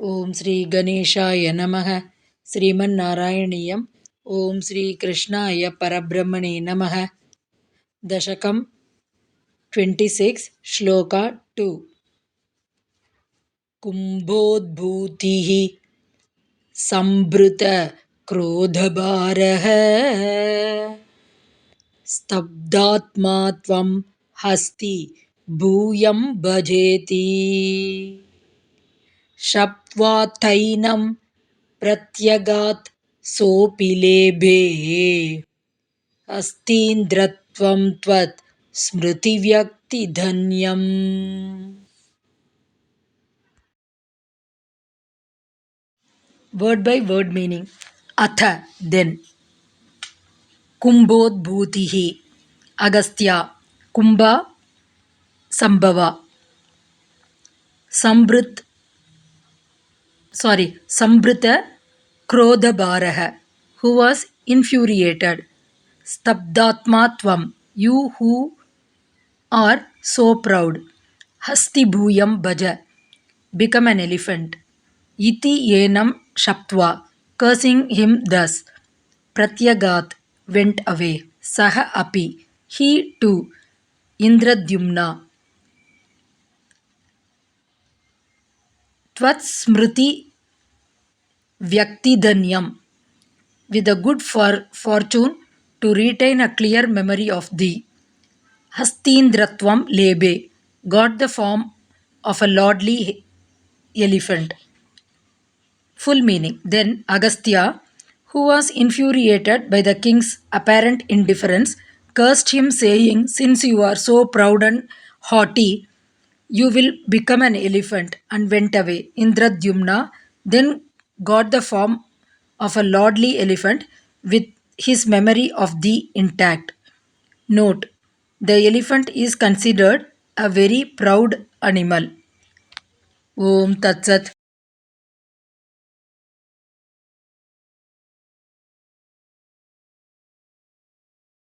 ಓಂ ಶ್ರೀ ಗಣೇಶಾಯ ನಮಃ. ಶ್ರೀಮನ್ನಾರಾಯಣೀಯಂ. ಓಂ ಶ್ರೀ ಕೃಷ್ಣಾಯ ಪರಬ್ರಹ್ಮಣೇ ನಮಃ. ದಶಕಂ 26 ಶ್ಲೋಕ 2. ಕುಂಭೋದ್ಭೂತಿಃ ಸಂಭೃತ ಕ್ರೋಧಭಾರಃ ಸ್ತಬ್ಧಾತ್ಮಾ ತ್ವಂ ಹಸ್ತಿ ಭೂಯಂ ಭಜೇತಿ ಶಪ್ತ್ವಾಥೈನಂ ಪ್ರತ್ಯಗಾತ್ ಸೋಪಿ ಲೇಭೆ ಹಸ್ತೀಂದ್ರತ್ವಂ ತ್ವತ್ ಸ್ಮೃತಿವ್ಯಕ್ತಿಧನ್ಯಂ. Word by word meaning. Atha, then. Kumbhodbhutihi, Agastya. Kumbha, Sambhava. Sambrita Krodhabaraha, who was infuriated. Stabdatma Tvam, you who are so proud. Hasti Bhuyam Bhaja, become an elephant. Iti Yenam Shaptva, cursing him thus. Pratyagat, went away. Saha Api, he too. Indradyumna, Tvat Smriti Vyaktidanyam, with a good fortune to retain a clear memory of thee. Hastindratvam Lebe, got the form of a lordly elephant. Full meaning. Then Agastya, who was infuriated by the king's apparent indifference, cursed him, saying, "Since you are so proud and haughty, you will become an elephant," and went away. Indradyumna then got the form of a lordly elephant with his memory of thee intact. Note: the elephant is considered a very proud animal. Om Tat Sat.